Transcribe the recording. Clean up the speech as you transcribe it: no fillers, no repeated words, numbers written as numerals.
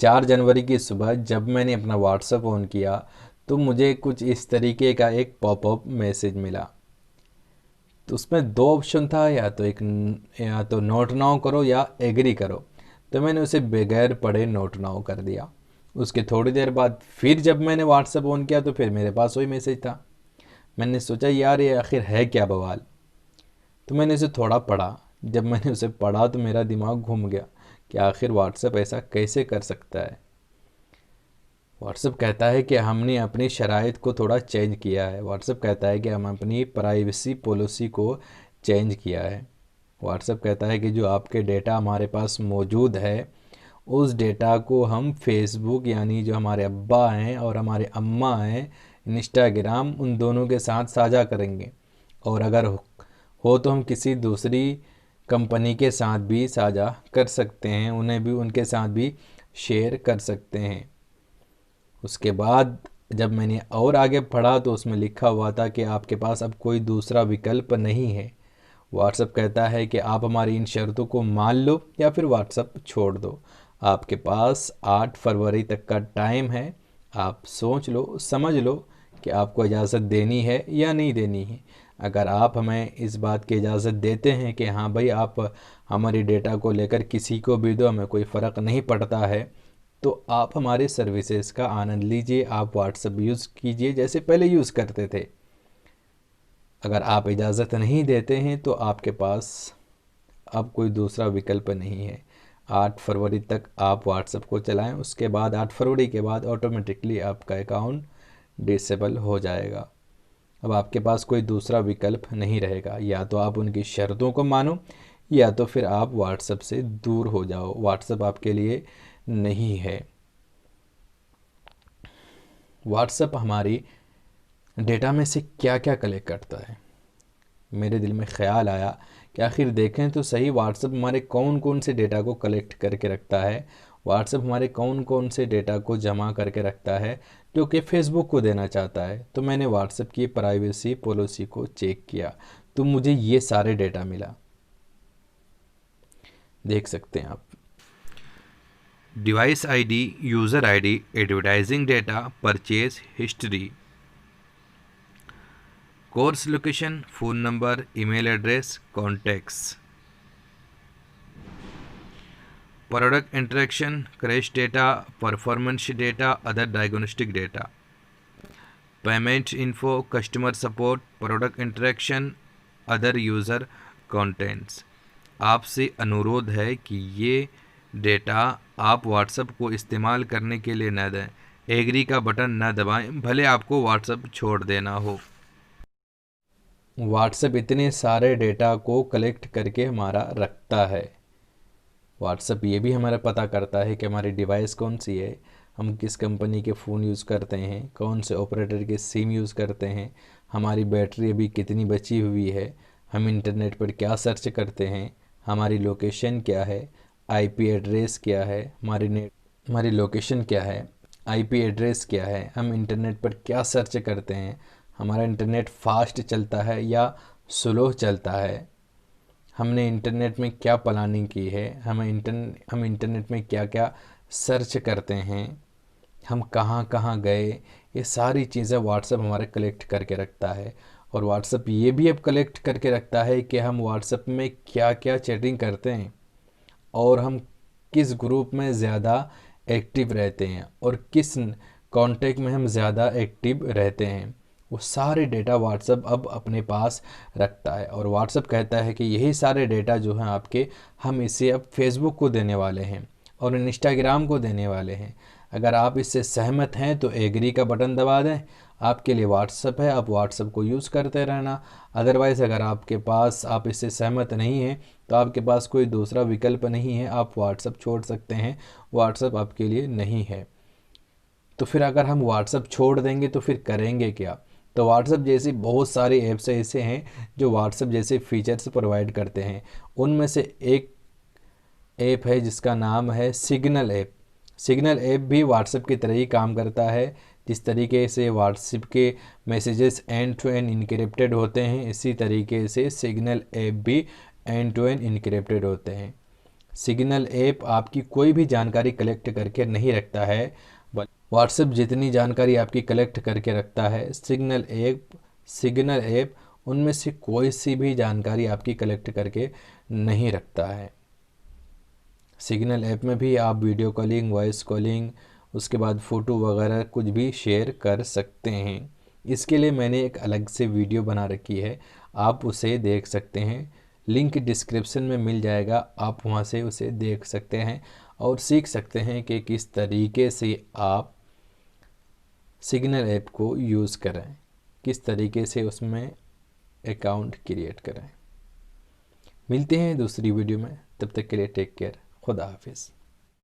4 जनवरी की सुबह जब मैंने अपना व्हाट्सएप ऑन किया तो मुझे कुछ इस तरीके का एक पॉपअप मैसेज मिला। तो उसमें 2 ऑप्शन था, या तो नोट नाउ करो या एग्री करो। तो मैंने उसे बगैर पढ़े नोट नाउ कर दिया। उसके थोड़ी देर बाद फिर जब मैंने व्हाट्सएप ऑन किया तो फिर मेरे पास वही मैसेज था। मैंने सोचा यार ये आखिर है क्या बवाल। तो मैंने उसे थोड़ा पढ़ा। जब मैंने उसे पढ़ा तो मेरा दिमाग घूम गया कि आखिर व्हाट्सएप ऐसा कैसे कर सकता है। व्हाट्सएप कहता है कि हमने अपनी शराइत को थोड़ा चेंज किया है। व्हाट्सएप कहता है कि हम अपनी प्राइवेसी पॉलिसी को चेंज किया है। व्हाट्सएप कहता है कि जो आपके डेटा हमारे पास मौजूद है उस डेटा को हम फेसबुक यानी जो हमारे अब्बा हैं और हमारे अम्मा हैं, इंस्टाग्राम, उन दोनों के साथ साझा करेंगे। और अगर हो तो हम किसी दूसरी कंपनी के साथ भी साझा कर सकते हैं, उन्हें भी उनके साथ भी शेयर कर सकते हैं। उसके बाद जब मैंने और आगे पढ़ा तो उसमें लिखा हुआ था कि आपके पास अब कोई दूसरा विकल्प नहीं है। व्हाट्सएप कहता है कि आप हमारी इन शर्तों को मान लो या फिर व्हाट्सएप छोड़ दो। आपके पास 8 फरवरी तक का टाइम है। आप सोच लो, समझ लो कि आपको इजाज़त देनी है या नहीं देनी है। अगर आप हमें इस बात की इजाज़त देते हैं कि हाँ भाई आप हमारी डेटा को लेकर किसी को भी दो, हमें कोई फ़र्क नहीं पड़ता है, तो आप हमारे सर्विसेज का आनंद लीजिए, आप व्हाट्सएप यूज़ कीजिए जैसे पहले यूज़ करते थे। अगर आप इजाज़त नहीं देते हैं तो आपके पास अब कोई दूसरा विकल्प नहीं है। 8 फरवरी तक आप व्हाट्सएप को चलाएं, उसके बाद 8 फरवरी के बाद ऑटोमेटिकली आपका अकाउंट डिसेबल हो जाएगा। अब आपके पास कोई दूसरा विकल्प नहीं रहेगा, या तो आप उनकी शर्तों को मानो या तो फिर आप व्हाट्सएप से दूर हो जाओ। व्हाट्सएप आपके लिए नहीं है। व्हाट्सएप हमारी डेटा में से क्या क्या कलेक्ट करता है। मेरे दिल में ख़्याल आया कि आखिर देखें तो सही व्हाट्सएप हमारे कौन कौन से डेटा को कलेक्ट करके रखता है। व्हाट्सएप हमारे कौन कौन से डेटा को जमा करके रखता है जो कि फेसबुक को देना चाहता है। तो मैंने व्हाट्सएप की प्राइवेसी पॉलिसी को चेक किया तो मुझे ये सारे डेटा मिला। देख सकते हैं आप। Device ID, user ID, advertising data, purchase history, course location, phone number, email address, contacts, product interaction, crash data, performance data, other diagnostic data, payment info, customer support, product interaction, other user contents. आपसे अनुरोध है कि ये data आप WhatsApp को इस्तेमाल करने के लिए न दें। एग्री का बटन न दबाएं, भले आपको व्हाट्सएप छोड़ देना हो। व्हाट्सएप इतने सारे डेटा को कलेक्ट करके हमारा रखता है। व्हाट्सएप ये भी हमारा पता करता है कि हमारी डिवाइस कौन सी है, हम किस कंपनी के फ़ोन यूज़ करते हैं, कौन से ऑपरेटर के सिम यूज़ करते हैं, हमारी बैटरी अभी कितनी बची हुई है, हम इंटरनेट पर क्या सर्च करते हैं, हमारी लोकेशन क्या है, आईपी एड्रेस क्या है, हमारी लोकेशन क्या है, आईपी एड्रेस क्या है, हम इंटरनेट पर क्या सर्च करते हैं, हमारा इंटरनेट फास्ट चलता है या स्लो चलता है, हमने इंटरनेट में क्या प्लानिंग की है, हम इंटरनेट में क्या क्या सर्च करते हैं, हम कहाँ कहाँ गए, ये सारी चीज़ें व्हाट्सएप हमारे कलेक्ट करके रखता है। और व्हाट्सएप ये भी अब कलेक्ट करके रखता है कि हम व्हाट्सएप में क्या क्या चैटिंग करते हैं और हम किस ग्रुप में ज़्यादा एक्टिव रहते हैं और किस कॉन्टेक्ट में हम ज़्यादा एक्टिव रहते हैं। वो सारे डेटा व्हाट्सएप अब अपने पास रखता है। और व्हाट्सएप कहता है कि यही सारे डेटा जो हैं आपके, हम इसे अब फेसबुक को देने वाले हैं और इंस्टाग्राम को देने वाले हैं। अगर आप इससे सहमत हैं तो एग्री का बटन दबा दें। आपके लिए व्हाट्सएप है, आप व्हाट्सएप को यूज़ करते रहना। अदरवाइज़ अगर आप इससे सहमत नहीं हैं तो आपके पास कोई दूसरा विकल्प नहीं है, आप व्हाट्सएप छोड़ सकते हैं। व्हाट्सएप आपके लिए नहीं है। तो फिर अगर हम व्हाट्सएप छोड़ देंगे तो फिर करेंगे क्या। तो व्हाट्सएप जैसी बहुत सारे ऐप्स ऐसे हैं जो व्हाट्सएप जैसे फीचर्स प्रोवाइड करते हैं। उनमें से एक ऐप है जिसका नाम है सिग्नल ऐप। सिग्नल ऐप भी व्हाट्सएप की तरह ही काम करता है। जिस तरीके से व्हाट्सएप के messages end to end encrypted होते हैं, इसी तरीके से सिग्नल ऐप भी एंड टू एंड इनक्रिप्टेड होते हैं। सिग्नल ऐप आपकी कोई भी जानकारी कलेक्ट करके नहीं रखता है। व्हाट्सएप जितनी जानकारी आपकी कलेक्ट करके रखता है, सिग्नल ऐप उनमें से कोई सी भी जानकारी आपकी कलेक्ट करके नहीं रखता है। सिग्नल ऐप में भी आप वीडियो कॉलिंग, वॉइस कॉलिंग, उसके बाद फ़ोटो वगैरह कुछ भी शेयर कर सकते हैं। इसके लिए मैंने एक अलग से वीडियो बना रखी है, आप उसे देख सकते हैं। लिंक डिस्क्रिप्शन में मिल जाएगा, आप वहां से उसे देख सकते हैं और सीख सकते हैं कि किस तरीके से आप सिग्नल ऐप को यूज़ करें, किस तरीके से उसमें अकाउंट क्रिएट करें। मिलते हैं दूसरी वीडियो में, तब तक के लिए टेक केयर, खुदा हाफिज़।